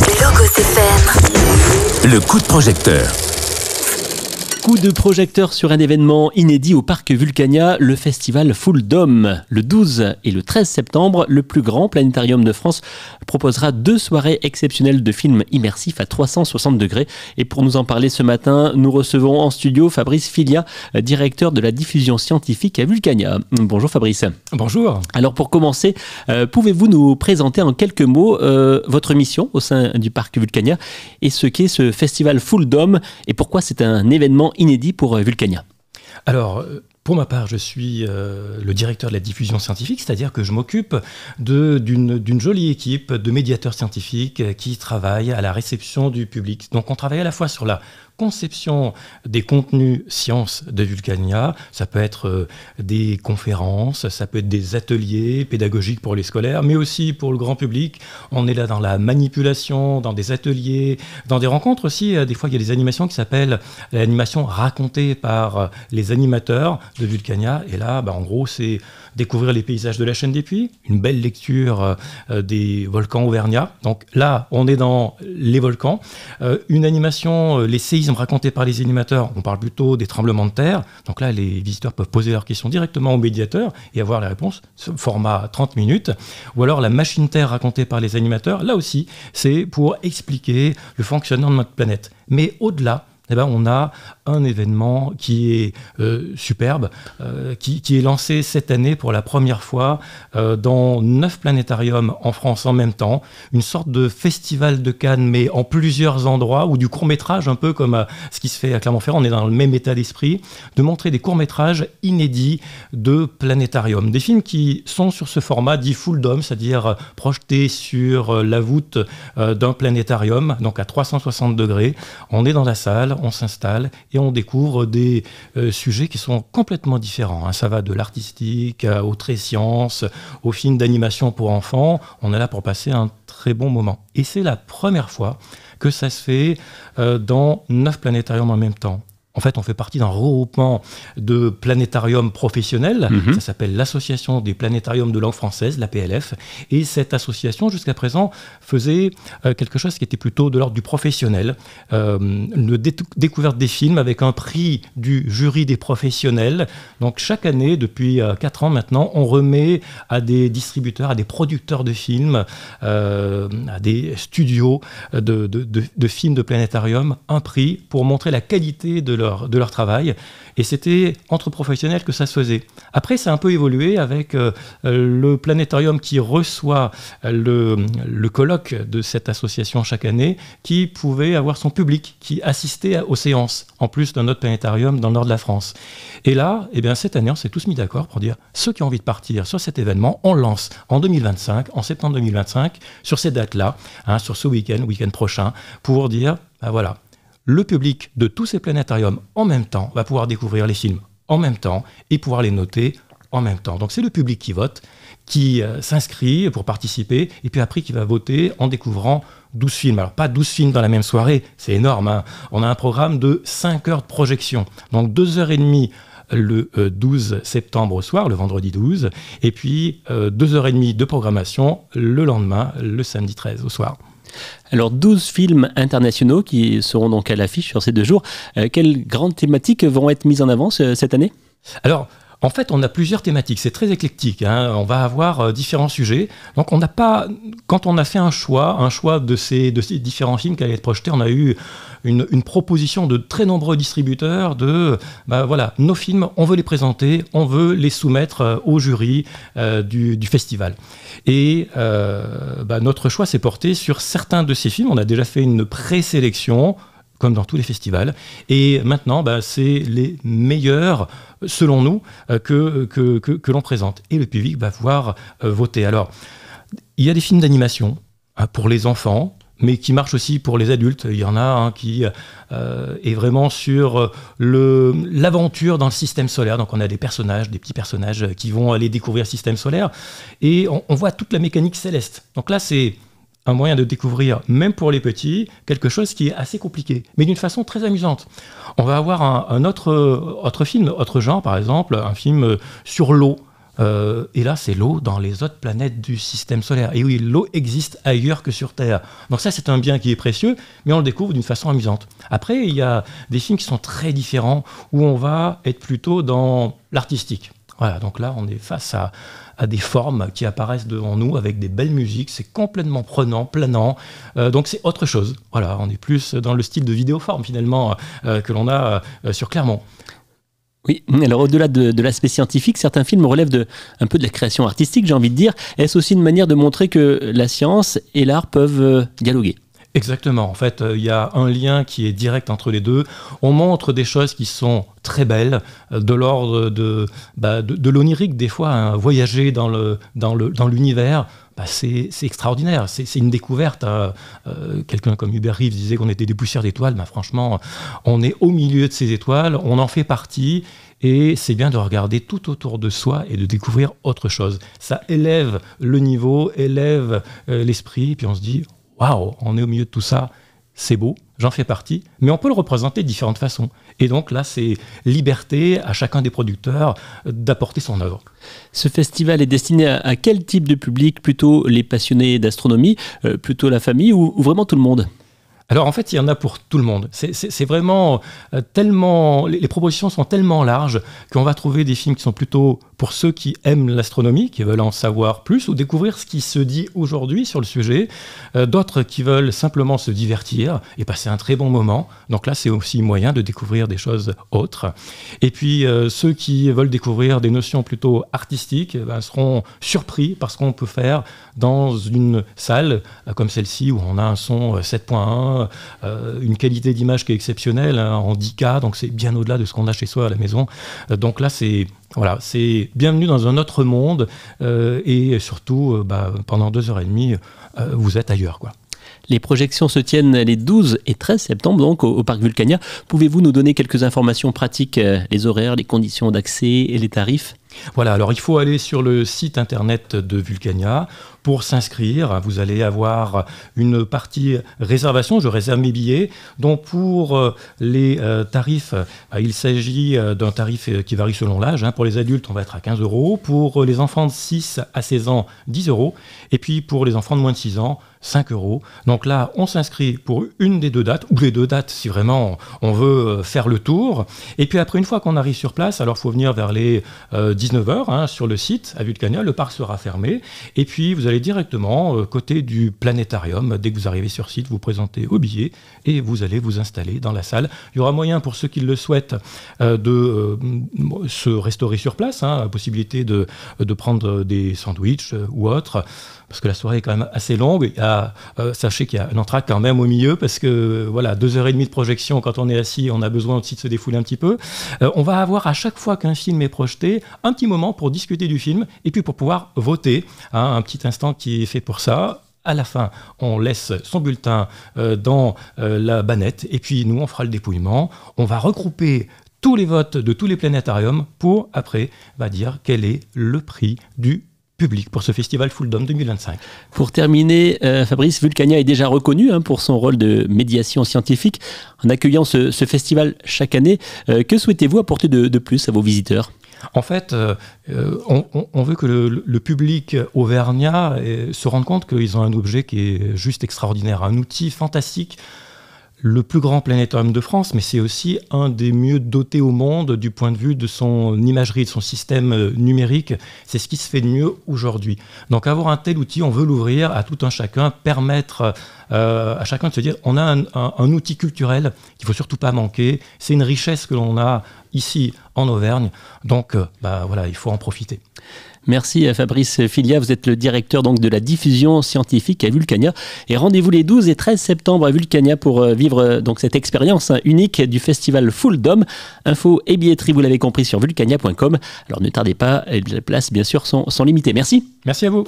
Logos FM. Le coup de projecteur. Coup de projecteur sur un événement inédit au parc Vulcania, le festival Full Dome. Le 12 et le 13 septembre, le plus grand planétarium de France proposera 2 soirées exceptionnelles de films immersifs à 360 degrés. Et pour nous en parler ce matin, nous recevons en studio Fabrice Filia, directeur de la diffusion scientifique à Vulcania. Bonjour Fabrice. Bonjour. Alors pour commencer, pouvez-vous nous présenter en quelques mots votre mission au sein du parc Vulcania et ce qu'est ce festival Full Dome et pourquoi c'est un événement inédit pour Vulcania? Alors, pour ma part, je suis le directeur de la diffusion scientifique, c'est-à-dire que je m'occupe d'une jolie équipe de médiateurs scientifiques qui travaillent à la réception du public. Donc on travaille à la fois sur la conception des contenus sciences de Vulcania, ça peut être des conférences, ça peut être des ateliers pédagogiques pour les scolaires, mais aussi pour le grand public. On est là dans la manipulation, dans des ateliers, dans des rencontres aussi. Des fois, il y a des animations qui s'appellent l'animation racontée par les animateurs de Vulcania. Et là, en gros, c'est découvrir les paysages de la chaîne des Puys, une belle lecture des volcans auvergnats. Donc là, on est dans les volcans. Une animation, les séismes racontés par les animateurs, on parle plutôt des tremblements de terre. Donc là, les visiteurs peuvent poser leurs questions directement au médiateur et avoir les réponses, format 30 minutes. Ou alors la machine Terre racontée par les animateurs, là aussi, c'est pour expliquer le fonctionnement de notre planète. Mais au-delà, on a un événement qui est superbe, qui est lancé cette année pour la première fois dans 9 planétariums en France en même temps. Une sorte de festival de Cannes, mais en plusieurs endroits, ou du court-métrage, un peu comme ce qui se fait à Clermont-Ferrand. On est dans le même état d'esprit, de montrer des courts-métrages inédits de planétarium. Des films qui sont sur ce format dit Full Dome, c'est-à-dire projetés sur la voûte d'un planétarium, donc à 360 degrés. On est dans la salle, on s'installe et on découvre des sujets qui sont complètement différents. Ça va de l'artistique au trait science, au film d'animation pour enfants. On est là pour passer un très bon moment. Et c'est la première fois que ça se fait dans 9 planétariums en même temps. En fait, on fait partie d'un regroupement de planétariums professionnels. Ça s'appelle l'Association des planétariums de langue française, la PLF. Et cette association, jusqu'à présent, faisait quelque chose qui était plutôt de l'ordre du professionnel. Une découverte des films avec un prix du jury des professionnels. Donc chaque année, depuis 4 ans maintenant, on remet à des distributeurs, à des producteurs de films, à des studios de films de planétarium, un prix pour montrer la qualité de leur travail. Et c'était entre professionnels que ça se faisait. Après, ça a un peu évolué avec le planétarium qui reçoit le colloque de cette association chaque année, qui pouvait avoir son public qui assistait aux séances, en plus d'un autre planétarium dans le nord de la France. Et là, cette année, on s'est tous mis d'accord pour dire ceux qui ont envie de partir sur cet événement, on lance en 2025, en septembre 2025, sur ces dates-là, sur ce week-end prochain, pour dire, voilà, le public de tous ces planétariums en même temps va pouvoir découvrir les films en même temps et pouvoir les noter en même temps. Donc c'est le public qui vote, qui s'inscrit pour participer et puis après qui va voter en découvrant 12 films. Alors pas 12 films dans la même soirée, c'est énorme. On a un programme de 5 heures de projection. Donc 2h30 le 12 septembre au soir, le vendredi 12, et puis 2h30 de programmation le lendemain, le samedi 13 au soir. Alors 12 films internationaux qui seront donc à l'affiche sur ces 2 jours. Quelles grandes thématiques vont être mises en avant cette année ? Alors, en fait, on a plusieurs thématiques, c'est très éclectique. On va avoir différents sujets. Donc, on n'a pas, quand on a fait un choix de ces différents films qui allaient être projetés, on a eu une proposition de très nombreux distributeurs de, voilà, nos films, on veut les présenter, on veut les soumettre au jury du festival. Et notre choix s'est porté sur certains de ces films. On a déjà fait une présélection, comme dans tous les festivals. Et maintenant, c'est les meilleurs, selon nous, que l'on présente. Et le public va pouvoir voter. Alors, il y a des films d'animation pour les enfants, mais qui marchent aussi pour les adultes. Il y en a un qui est vraiment sur l'aventure dans le système solaire. Donc on a des petits personnages qui vont aller découvrir le système solaire. Et on voit toute la mécanique céleste. Donc là, c'est un moyen de découvrir, même pour les petits, quelque chose qui est assez compliqué, mais d'une façon très amusante. On va avoir un autre film, autre genre, par exemple, un film sur l'eau. Et là, c'est l'eau dans les autres planètes du système solaire. Et oui, l'eau existe ailleurs que sur Terre. Donc ça, c'est un bien qui est précieux, mais on le découvre d'une façon amusante. Après, il y a des films qui sont très différents, où on va être plutôt dans l'artistique. Voilà, donc là, on est face à des formes qui apparaissent devant nous avec des belles musiques. C'est complètement prenant, planant. Donc c'est autre chose. Voilà, on est plus dans le style de vidéoforme, finalement, que l'on a sur Clermont. Oui, alors au-delà de l'aspect scientifique, certains films relèvent un peu de la création artistique, j'ai envie de dire. Est-ce aussi une manière de montrer que la science et l'art peuvent dialoguer ? Exactement. En fait, il y a un lien qui est direct entre les deux. On montre des choses qui sont très belles, de l'ordre de l'onirique, des fois, hein. Voyager dans l'univers, c'est extraordinaire. C'est une découverte. Quelqu'un comme Hubert Reeves disait qu'on était des poussières d'étoiles. Franchement, on est au milieu de ces étoiles, on en fait partie. Et c'est bien de regarder tout autour de soi et de découvrir autre chose. Ça élève le niveau, élève l'esprit, puis on se dit « Waouh, on est au milieu de tout ça, c'est beau, j'en fais partie ». Mais on peut le représenter de différentes façons. Et donc là, c'est liberté à chacun des producteurs d'apporter son œuvre. Ce festival est destiné à quel type de public ? Plutôt les passionnés d'astronomie, plutôt la famille ou vraiment tout le monde ? Alors en fait, il y en a pour tout le monde. C'est vraiment tellement... Les propositions sont tellement larges qu'on va trouver des films qui sont plutôt pour ceux qui aiment l'astronomie, qui veulent en savoir plus ou découvrir ce qui se dit aujourd'hui sur le sujet. D'autres qui veulent simplement se divertir et passer un très bon moment. Donc là, c'est aussi moyen de découvrir des choses autres. Et puis ceux qui veulent découvrir des notions plutôt artistiques seront surpris par ce qu'on peut faire dans une salle comme celle-ci où on a un son 7.1, une qualité d'image qui est exceptionnelle, hein, en 10K, donc c'est bien au-delà de ce qu'on a chez soi à la maison. Donc là, c'est bienvenue dans un autre monde et surtout, pendant 2h30, vous êtes ailleurs, quoi. Les projections se tiennent les 12 et 13 septembre donc au Parc Vulcania. Pouvez-vous nous donner quelques informations pratiques, les horaires, les conditions d'accès et les tarifs ? Voilà, alors il faut aller sur le site internet de Vulcania pour s'inscrire. Vous allez avoir une partie réservation, je réserve mes billets. Donc pour les tarifs, il s'agit d'un tarif qui varie selon l'âge. Pour les adultes, on va être à 15 €. Pour les enfants de 6 à 16 ans, 10 €. Et puis pour les enfants de moins de 6 ans, 5 €. Donc là, on s'inscrit pour une des deux dates, ou les deux dates si vraiment on veut faire le tour. Et puis après, une fois qu'on arrive sur place, alors il faut venir vers les 19h sur le site à Vulcania, le parc sera fermé. Et puis vous allez directement côté du planétarium. Dès que vous arrivez sur site, vous présentez au billet et vous allez vous installer dans la salle. Il y aura moyen pour ceux qui le souhaitent de se restaurer sur place, la possibilité de prendre des sandwichs ou autre. Parce que la soirée est quand même assez longue. Sachez qu'il y a un entracte quand même au milieu, parce que voilà, 2h30 de projection, quand on est assis, on a besoin aussi de se défouler un petit peu. On va avoir à chaque fois qu'un film est projeté, un petit moment pour discuter du film, et puis pour pouvoir voter, un petit instant qui est fait pour ça. À la fin, on laisse son bulletin dans la bannette, et puis nous, on fera le dépouillement. On va regrouper tous les votes de tous les planétariums pour, après, dire quel est le prix du public pour ce festival Full Dome 2025. Pour terminer, Fabrice, Vulcania est déjà reconnu pour son rôle de médiation scientifique. En accueillant ce festival chaque année, que souhaitez-vous apporter de plus à vos visiteurs ? En fait, on veut que le public auvergnat se rende compte qu'ils ont un objet qui est juste extraordinaire, un outil fantastique, le plus grand planétarium de France, mais c'est aussi un des mieux dotés au monde du point de vue de son imagerie, de son système numérique. C'est ce qui se fait de mieux aujourd'hui. Donc avoir un tel outil, on veut l'ouvrir à tout un chacun, permettre à chacun de se dire on a un outil culturel qu'il ne faut surtout pas manquer. C'est une richesse que l'on a ici en Auvergne. Donc il faut en profiter. Merci Fabrice Filia, vous êtes le directeur donc de la diffusion scientifique à Vulcania. Et rendez-vous les 12 et 13 septembre à Vulcania pour vivre donc cette expérience unique du festival Full Dome. Infos et billetterie, vous l'avez compris, sur vulcania.com. Alors ne tardez pas, les places bien sûr sont limitées. Merci. Merci à vous.